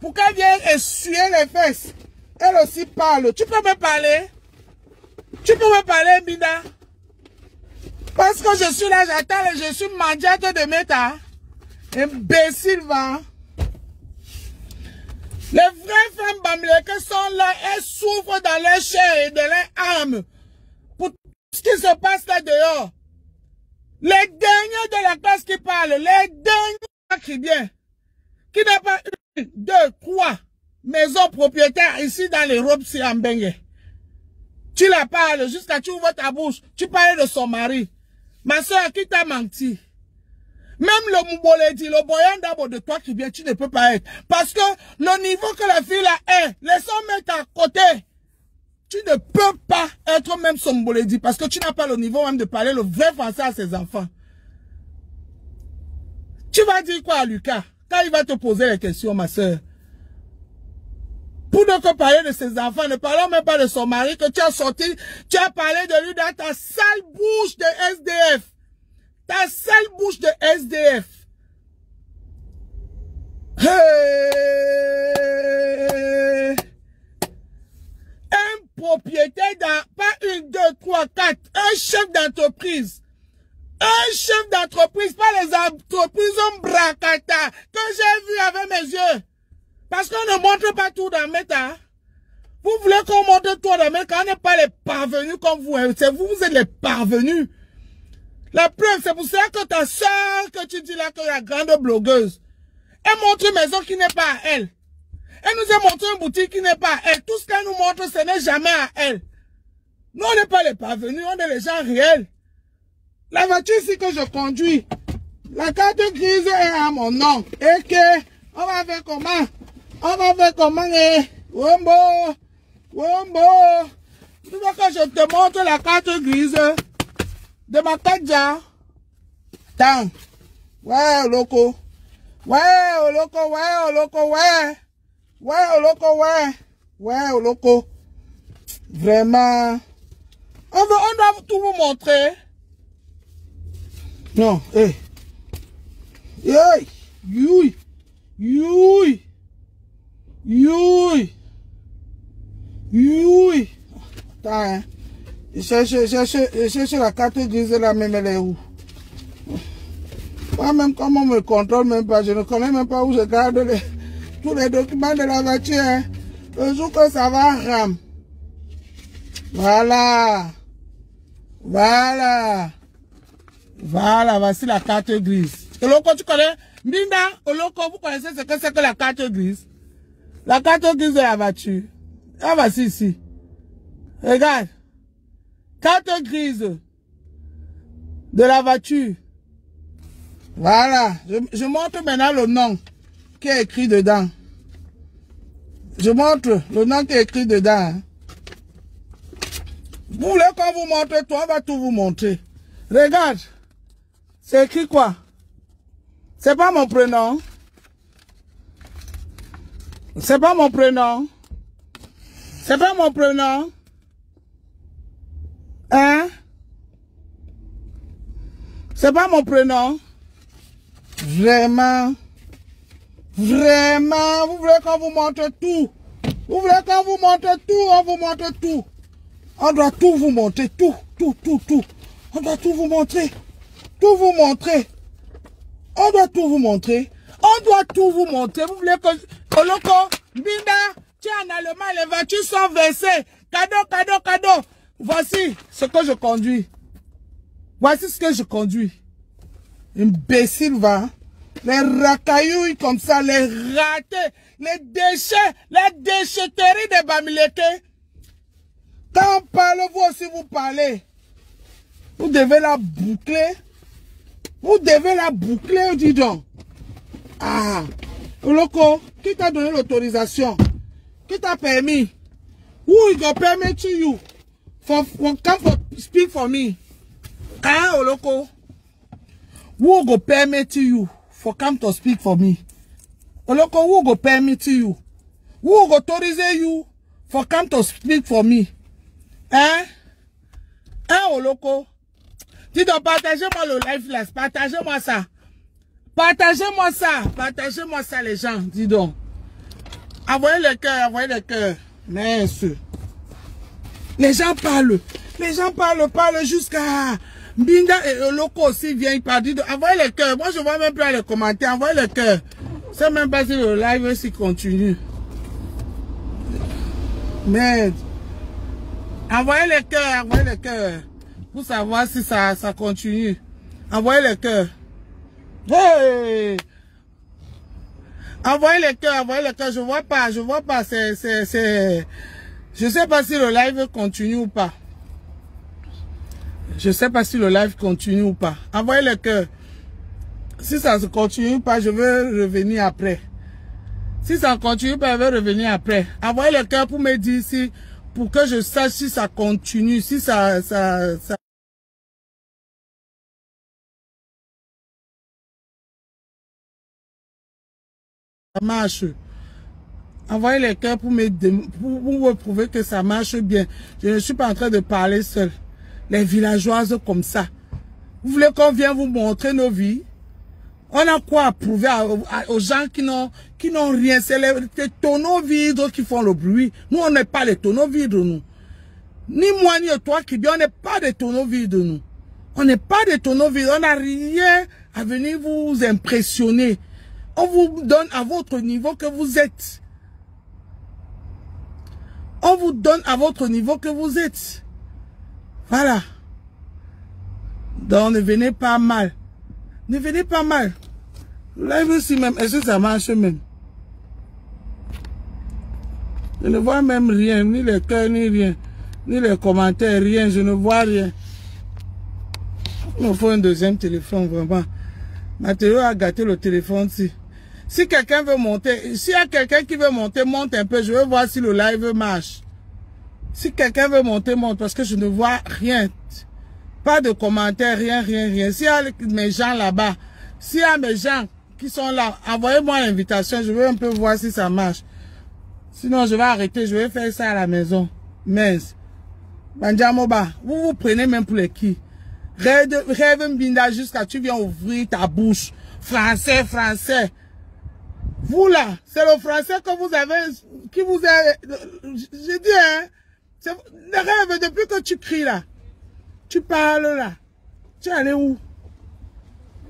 pour qu'elle vienne essuyer les fesses. Elle aussi parle. Tu peux me parler? Tu peux me parler, Binda? Parce que je suis là, j'attends et je suis mendiante de méta. Imbécile, va. Les vraies femmes bamileke sont là, elles souffrent dans leur chair et dans leur âme. Pour ce qui se passe là dehors. Les derniers de la classe qui parlent, les derniers qui viennent, qui n'a pas une, deux, trois maisons propriétaires ici dans les robes si en Bengue. Tu la parles jusqu'à tu ouvres ta bouche, tu parles de son mari. Ma soeur, qui t'a menti? Même le Mouboledi, le boyan d'abord de toi qui vient, tu ne peux pas être. Parce que le niveau que la fille là est, laissons mettre à côté. Tu ne peux pas être même son Mouboledi parce que tu n'as pas le niveau même de parler le vrai français à ses enfants. Tu vas dire quoi à Lucas quand il va te poser les questions, ma soeur? Pour ne que parler de ses enfants, ne parlons même pas de son mari que tu as sorti, tu as parlé de lui dans ta sale bouche de SDF. Ta sale bouche de SDF. Hey. Un propriétaire, pas une, deux, trois, quatre, un chef d'entreprise. Un chef d'entreprise, pas les entreprises en bracata que j'ai vu avec mes yeux. Parce qu'on ne montre pas tout dans Meta. Vous voulez qu'on montre tout dans Meta, on n'est pas les parvenus comme vous. C'est vous, vous êtes les parvenus. La preuve, c'est pour ça que ta soeur, que tu dis là, que la grande blogueuse, elle montre une maison qui n'est pas à elle. Elle nous a montré une boutique qui n'est pas à elle. Tout ce qu'elle nous montre, ce n'est jamais à elle. Nous, on n'est pas les parvenus, on est les gens réels. La voiture ici que je conduis, la carte grise est à mon nom. Et que, on va faire comment? On va faire comment? Wombo, Wombo. Tu veux que je te montre la carte grise de ma Kadja? Tant. Ouais, au loco. Ouais, au loco, ouais, au loco, ouais. Ouais, au loco, ouais. Ouais, au loco. Vraiment. On doit tout vous montrer. Non, eh. Hey. Youi. Youi. Youi. Youi. Attends, hein. Je cherche la carte grise là, même elle est où? Moi-même, comme on me contrôle même pas, je ne connais même pas où je garde tous les documents de la voiture. Hein. Le jour que ça va ram. Voilà. Voilà. Voilà, voici la carte grise. Oloko, tu connais? Minda, Oloko, vous connaissez ce que c'est que la carte grise? La carte grise de la voiture. Ah, voici ici. Regarde. Carte grise de la voiture. Voilà. Je montre maintenant le nom qui est écrit dedans. Je montre le nom qui est écrit dedans. Vous voulez qu'on vous montre tout, on va tout vous montrer. Regarde. C'est écrit quoi? C'est pas mon prénom. C'est pas mon prénom. C'est pas mon prénom. Hein? C'est pas mon prénom. Vraiment. Vraiment. Vous voulez qu'on vous montre tout? Vous voulez qu'on vous montre tout? On vous montre tout. On doit tout vous montrer. Tout. On doit tout vous montrer. Tout vous montrer. On doit tout vous montrer. On doit tout vous montrer. Vous voulez que... Oloko, Binda, tu es en Allemagne, les voitures sont versées. Cadeau. Voici ce que je conduis. Voici ce que je conduis. Imbécile, va. Les racaillouilles comme ça, les ratés, les déchets, la déchetterie des Bamileke. Quand on parle, vous aussi vous parlez. Vous devez la boucler. Vous devez la boucler, dis donc. Ah. Oloko, qui t'a donné l'autorisation? Qui t'a permis? Who is going to permit to you? Speak for me. Ah, Oloko. Who go permit you for come to speak for me? Oloko, who go permit you? Who go authorize you for come to speak for me? Hein? Hein, Oloko? Dis donc, partagez-moi le live là, partagez-moi ça. Partagez-moi ça, les gens, dis donc. Envoyez les cœurs, envoyez les cœurs. Mince. Les gens parlent jusqu'à... Mbinda et Oloko aussi viennent parler de... Envoyez les cœurs. Moi, je vois même pas les commentaires. Envoyez les cœurs. Je sais même pas si le live aussi continue. Merde. Envoyez les cœurs. Pour savoir si ça continue. Envoyez les cœurs. Hey! Envoyez les cœurs. Je vois pas. Je sais pas si le live continue ou pas. Envoyez les cœurs. Si ça ne continue pas, je vais revenir après. Envoyez les cœurs pour me dire si, pour que je sache si ça continue, si ça marche. Envoyez les cœurs pour me prouver que ça marche bien. Je ne suis pas en train de parler seul. Les villageoises comme ça. Vous voulez qu'on vienne vous montrer nos vies? On a quoi à prouver aux gens qui n'ont rien? C'est les tonneaux vides qui font le bruit. Nous, on n'est pas les tonneaux vides, nous. Ni moi, ni toi qui bien, on n'est pas des tonneaux vides, nous. On n'est pas des tonneaux vides. On n'a rien à venir vous impressionner. On vous donne à votre niveau que vous êtes. Voilà. Donc, ne venez pas mal. Live aussi même, est-ce que ça marche même? Je ne vois même rien, ni les cœurs, ni rien. Ni les commentaires, rien, je ne vois rien. Il me faut un deuxième téléphone, vraiment. Mathéo a gâté le téléphone si. Si quelqu'un veut monter, s'il y a quelqu'un qui veut monter, monte un peu. Je veux voir si le live marche. Si quelqu'un veut monter, monte, parce que je ne vois rien. Pas de commentaires, rien. S'il y a mes gens là-bas, s'il y a mes gens qui sont là, envoyez-moi l'invitation. Je veux un peu voir si ça marche. Sinon, je vais arrêter. Je vais faire ça à la maison. Mince. Banjamoba, vous prenez même pour les qui? Rêve Mbinda jusqu'à tu viens ouvrir ta bouche. Français. Vous là, c'est le français que vous avez, qui vous est, je dis, hein, c'est le rêve depuis que tu cries là. Tu parles là. Tu es allé où?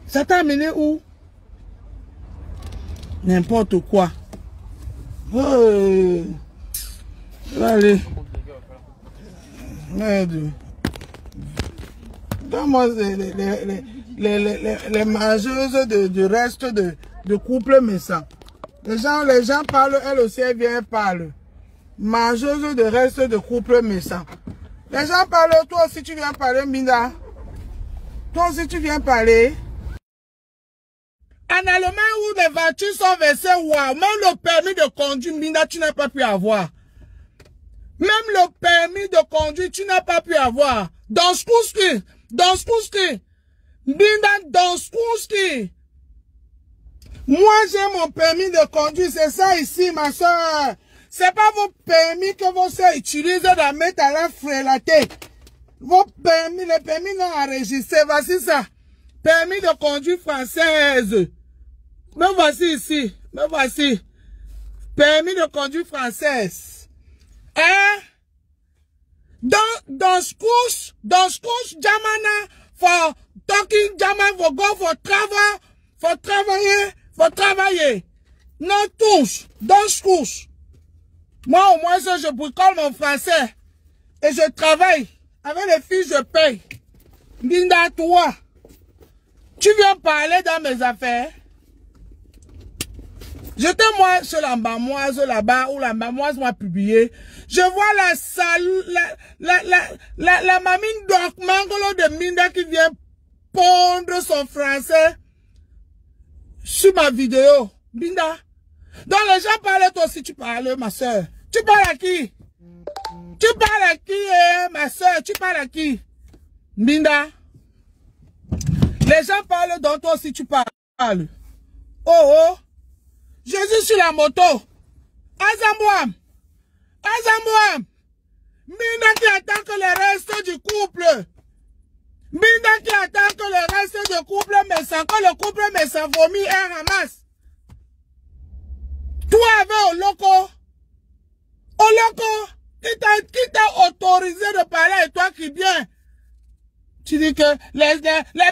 Ça t'a amené où? N'importe quoi. Oh. Allez. Merde. Donne-moi les mangeuses de reste de couple méchant. Les gens parlent, elles aussi elles viennent parler. Mangeuse de reste de couple méchant. Les gens parlent, toi aussi tu viens parler, Mbinda. Toi aussi tu viens parler. En Allemagne où les voitures sont versées, wow, même le permis de conduire, Mbinda, tu n'as pas pu avoir. Même le permis de conduire, tu n'as pas pu avoir. Dans Skouski. Mbinda, dans Skouski. Moi, j'ai mon permis de conduire, c'est ça ici, ma soeur. C'est pas vos permis que vos soeurs utilisent de mettre à la frélaté. Vos permis, les permis non enregistrés, voici ça. Permis de conduire française. Me voici ici, me voici. Permis de conduire française. Hein? Dans schools, German, for talking German, for go for travel, for travailler. Non tous, dans schools. Moi, au moins, je bricole mon français. Et je travaille. Avec les filles, je paye. Mbinda, toi, tu viens parler dans mes affaires. Jetez-moi sur l'embamoise là-bas, où l'embamoise m'a publié. Je vois la salle, la mamine d'Orkmangolo de Mbinda qui vient pondre son français sur ma vidéo. Mbinda. Donc les gens parlent, toi aussi tu parles, ma soeur. Tu parles à qui? Tu parles à qui, ma soeur? Tu parles à qui? Mbinda. Les gens parlent, donc toi aussi tu parles. Oh. Jésus sur la moto. Azamouam. Mbinda qui attend que le reste du couple. Mbinda qui attend que le reste du couple, mais sans que le couple me s'en vomit et ramasse. Toi avec Oloko, qui t'a autorisé de parler avec toi qui vient. Tu dis que les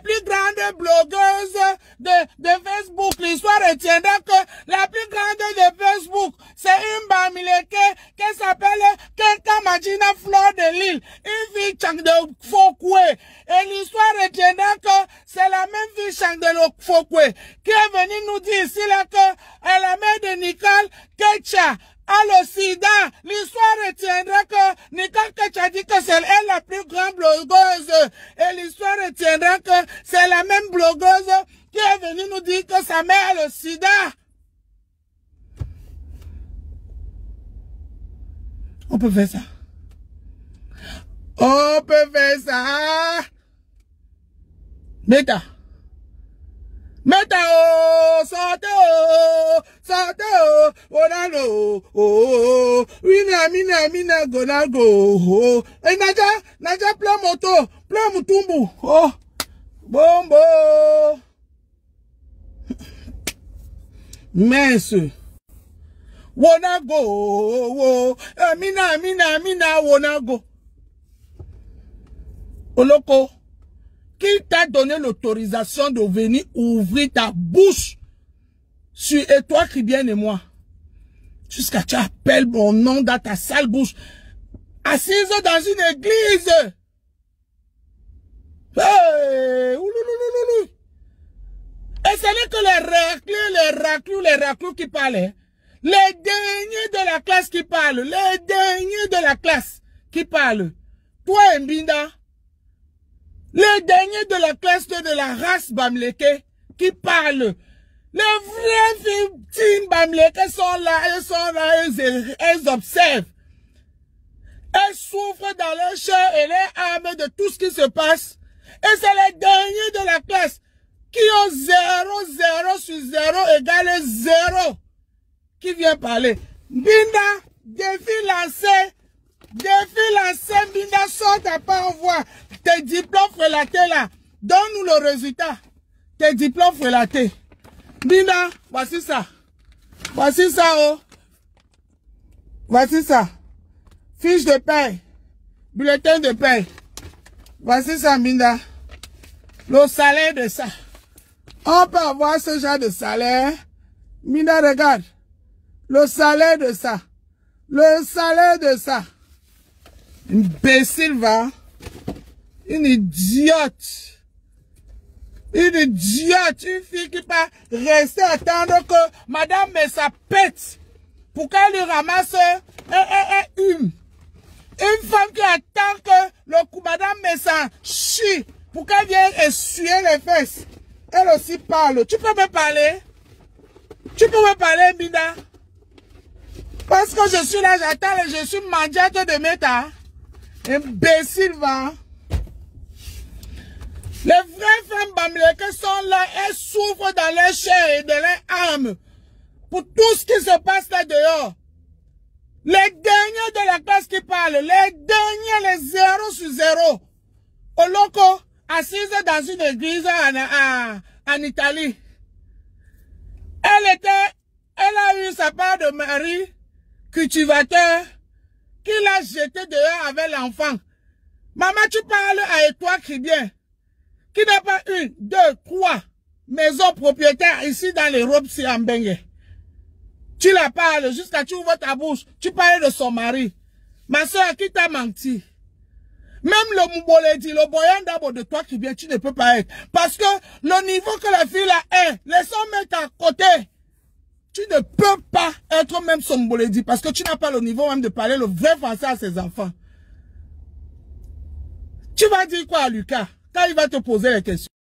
plus grandes blogueuses de Facebook, l'histoire retiendra que la plus grande de Facebook, c'est une Bamileke qui s'appelle Kekamajina Fleur de Lille, une fille de Fokwe. Et l'histoire retiendra que c'est la même fille de Fokwe qui est venue nous dire ici là que elle la mère de Nicole Kecha a le sida. L'histoire retiendra que Nicole Kecha dit que c'est elle la plus grande blogueuse. Et l'histoire retiendra que c'est la même blogueuse qui est venue nous dire que sa mère a le sida. On peut faire ça. On peut faire ça. Meta, oh, sortez, oh, onano, oh, mina, gonago, oh, et Nadia, plein moto, plein mutumbu, oh, bombo. Mince. Wonago, oh, mina, wonago. Oloko. Qui t'a donné l'autorisation de venir ouvrir ta bouche sur et toi qui viens et moi? Jusqu'à tu appelles mon nom dans ta sale bouche. Assise dans une église. Hey, et ce n'est que les raclus qui parlent. Les derniers de la classe qui parlent. Les derniers de la classe qui parlent. Toi, Mbinda. Les derniers de la classe de la race Bamileke qui parlent. Les vrais victimes Bamileke sont là, elles observent. Elles souffrent dans leur chair et leur âme de tout ce qui se passe. Et c'est les derniers de la classe qui ont 0 sur 0 égale 0 qui vient parler. Binda, défi lancé, Binda, sort ta part, on voit. Tes diplômes frelatés là, donne-nous le résultat. Tes diplômes frelatés. Binda, voici ça. Voici ça, oh. Voici ça. Fiche de paie. Bulletin de paie. Voici ça, Binda. Le salaire de ça. On peut avoir ce genre de salaire. Binda, regarde. Le salaire de ça. Le salaire de ça. Imbécile, va. Une idiote. Une fille qui va rester attendre que madame Messa pète pour qu'elle lui ramasse une femme qui attend que le coup madame Messa chie pour qu'elle vienne essuyer les fesses. Elle aussi parle. Tu peux me parler? Tu peux me parler, Binda? Parce que je suis là, j'attends et je suis mandiate de Meta. Imbécile, va. Les vraies femmes Bamileke sont là, elles souffrent dans leur chair et dans leur âme pour tout ce qui se passe là dehors. Les derniers de la classe qui parlent, les derniers, les 0 sur 0. Oloko, assise dans une église en Italie. Elle a eu sa part de mari cultivateur qui l'a jeté dehors avec l'enfant. Maman, tu parles avec toi qui vient. Qui n'a pas 1, 2, 3 maisons propriétaires ici dans les robes si en Bengue. Tu la parles jusqu'à tu ouvres ta bouche. Tu parles de son mari. Ma soeur, qui t'a menti? Même le Mouboledi, le boyan d'abord de toi qui vient, tu ne peux pas être. Parce que le niveau que la fille là est, laissons mettre à côté. Tu ne peux pas être même son Mouboledi parce que tu n'as pas le niveau même de parler le vrai français à ses enfants. Tu vas dire quoi à Lucas quand il va te poser les questions?